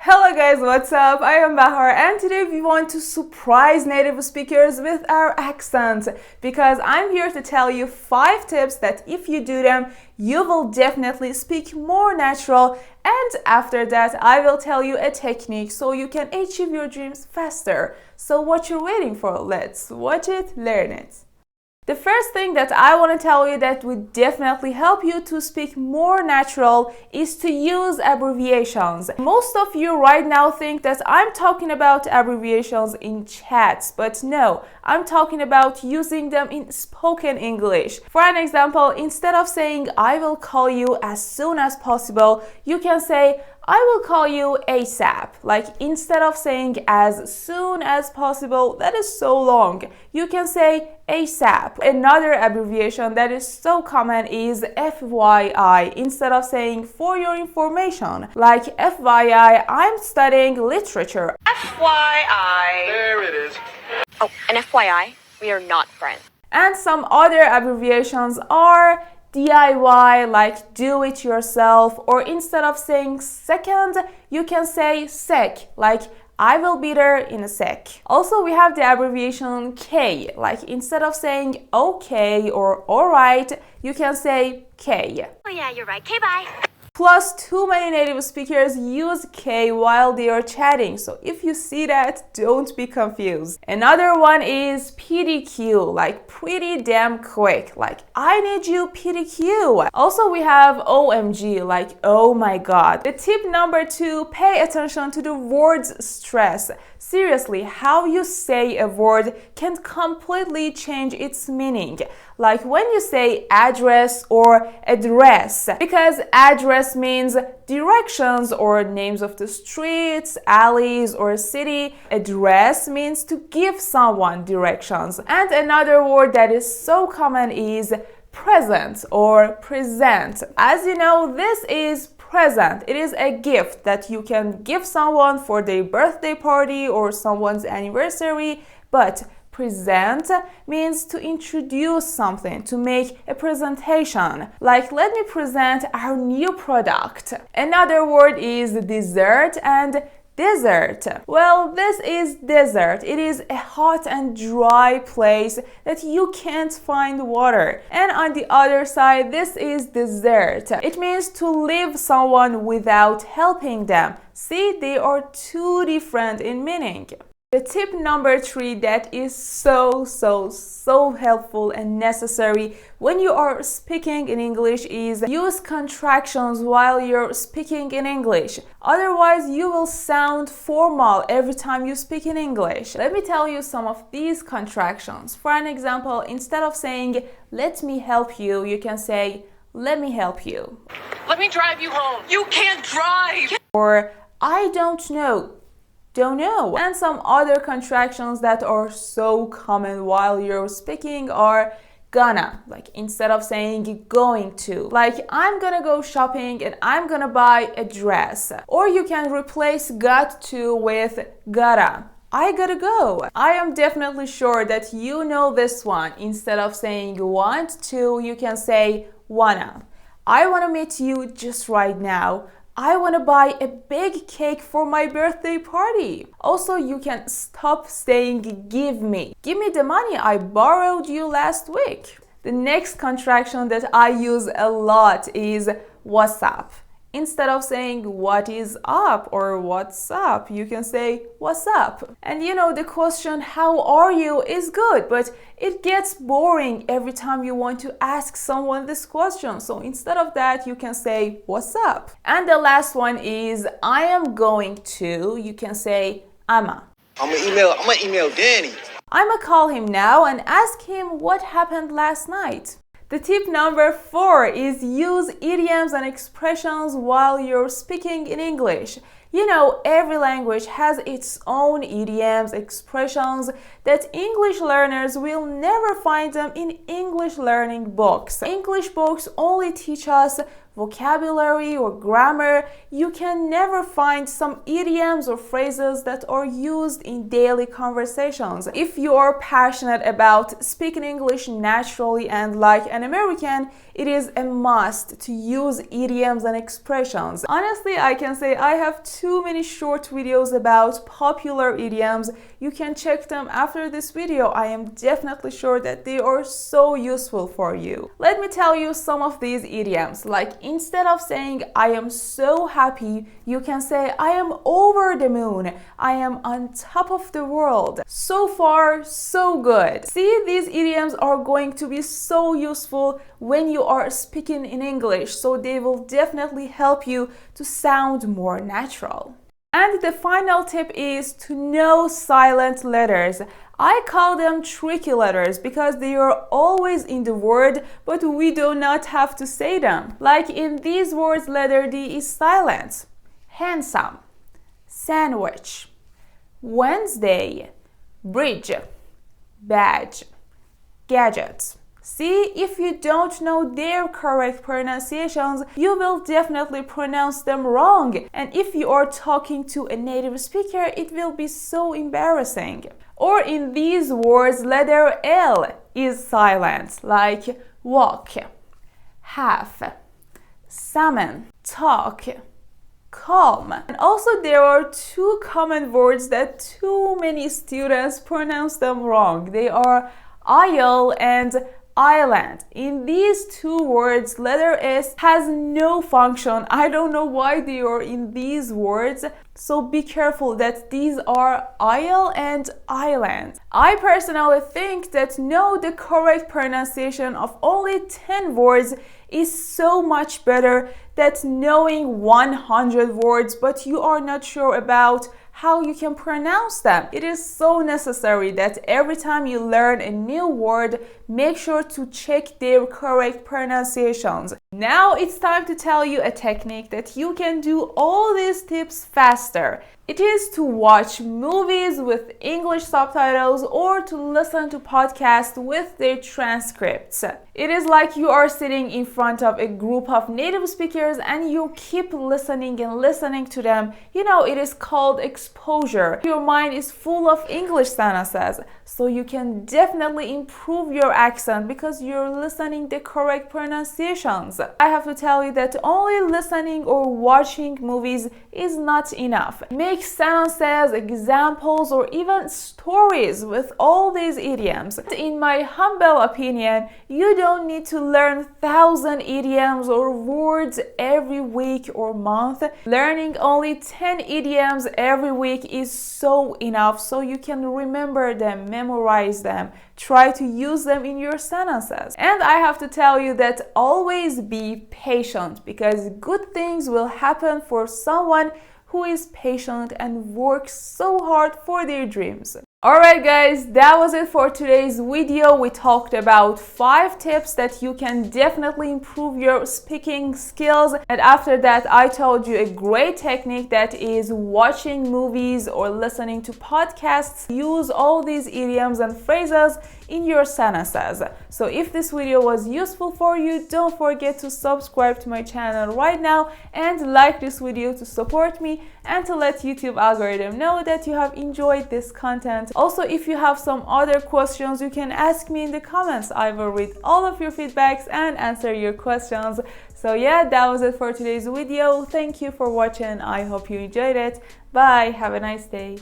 Hello guys, what's up? I am Bahar and today we want to surprise native speakers with our accents because I'm here to tell you 5 tips that if you do them, you will definitely speak more natural, and after that I will tell you a technique so you can achieve your dreams faster. So what you're waiting for? Let's watch it, learn it. The first thing that I want to tell you that would definitely help you to speak more natural is to use abbreviations. Most of you right now think that I'm talking about abbreviations in chats, but no, I'm talking about using them in spoken English. For an example, instead of saying I will call you as soon as possible, you can say I will call you ASAP. Like instead of saying as soon as possible, that is so long, you can say ASAP. Another abbreviation that is so common is FYI. Instead of saying for your information, like FYI, I'm studying literature. FYI. There it is. Oh, and FYI, we are not friends. And some other abbreviations are DIY, like do it yourself, or instead of saying second, you can say sec, like I will be there in a sec. Also, we have the abbreviation K, like instead of saying okay or alright, you can say K. Oh yeah, you're right. Okay, bye. Plus, too many native speakers use K while they are chatting, so if you see that, don't be confused. Another one is PDQ, like pretty damn quick, like I need you PDQ. Also, we have OMG, like oh my god. The tip number 2, pay attention to the word's stress. Seriously, how you say a word can completely change its meaning. Like when you say address or address, because address means directions or names of the streets, alleys, or a city. Address means to give someone directions. And another word that is so common is present or present. As you know, this is present. It is a gift that you can give someone for their birthday party or someone's anniversary, but present means to introduce something, to make a presentation. Like, let me present our new product. Another word is dessert and desert. Well, this is desert. It is a hot and dry place that you can't find water. And on the other side, this is desert. It means to leave someone without helping them. See, they are two different in meaning. The tip number 3 that is so helpful and necessary when you are speaking in English is use contractions while you're speaking in English. Otherwise, you will sound formal every time you speak in English. Let me tell you some of these contractions. For an example, instead of saying let me help you, you can say let me help you. Let me drive you home. You can't drive. Or I don't know. Don't know. And some other contractions that are so common while you're speaking are gonna, like instead of saying going to, like I'm gonna go shopping and I'm gonna buy a dress. Or you can replace got to with gotta. I gotta go. I am definitely sure that you know this one. Instead of saying want to, you can say wanna. I wanna meet you just right now. I want to buy a big cake for my birthday party. Also, you can stop saying give me. Give me the money I borrowed you last week. The next contraction that I use a lot is what's up. Instead of saying what is up or what's up, you can say what's up. And you know, the question how are you is good, but it gets boring every time you want to ask someone this question. So instead of that, you can say what's up. And the last one is I am going to, you can say I'm gonna email Danny. I'ma call him now and ask him what happened last night. The tip number 4 is use idioms and expressions while you're speaking in English. You know, every language has its own idioms, expressions that English learners will never find them in English learning books. English books only teach us vocabulary or grammar, you can never find some idioms or phrases that are used in daily conversations. If you are passionate about speaking English naturally and like an American, it is a must to use idioms and expressions. Honestly, I can say I have too many short videos about popular idioms. You can check them after this video. I am definitely sure that they are so useful for you. Let me tell you some of these idioms. Like, instead of saying I am so happy, you can say I am over the moon. I am on top of the world. So far, so good. See, these idioms are going to be so useful when you are speaking in English, so they will definitely help you to sound more natural. And the final tip is to know silent letters. I call them tricky letters because they are always in the word, but we do not have to say them. Like in these words, letter D is silent. Handsome, sandwich, Wednesday, bridge, badge, gadget. See, if you don't know their correct pronunciations, you will definitely pronounce them wrong. And if you are talking to a native speaker, it will be so embarrassing. Or in these words, letter L is silent, like walk, half, salmon, talk, calm. And also there are two common words that too many students pronounce them wrong. They are aisle and island. In these two words, letter S has no function. I don't know why they are in these words. So be careful that these are aisle and island. I personally think that know the correct pronunciation of only 10 words is so much better than knowing 100 words but you are not sure about how you can pronounce them. It is so necessary that every time you learn a new word, make sure to check their correct pronunciations. Now it's time to tell you a technique that you can do all these tips faster. It is to watch movies with English subtitles or to listen to podcasts with their transcripts. It is like you are sitting in front of a group of native speakers and you keep listening and listening to them. You know, it is called exposure. Your mind is full of English sentences, so you can definitely improve your accent because you're listening the correct pronunciations. I have to tell you that only listening or watching movies is not enough. Make sentences, examples, or even stories with all these idioms. In my humble opinion, you don't need to learn 1,000 idioms or words every week or month. Learning only 10 idioms every week is so enough, so you can remember them, memorize them, try to use them in your sentences. And I have to tell you that always be patient because good things will happen for someone who is patient and works so hard for their dreams. Alright guys, that was it for today's video. We talked about 5 tips that you can definitely improve your speaking skills. And after that, I told you a great technique that is watching movies or listening to podcasts. Use all these idioms and phrases in your sentences. So if this video was useful for you, don't forget to subscribe to my channel right now and like this video to support me and to let YouTube algorithm know that you have enjoyed this content. Also, if you have some other questions, you can ask me in the comments. I will read all of your feedbacks and answer your questions. So yeah, that was it for today's video. Thank you for watching. I hope you enjoyed it. Bye. Have a nice day.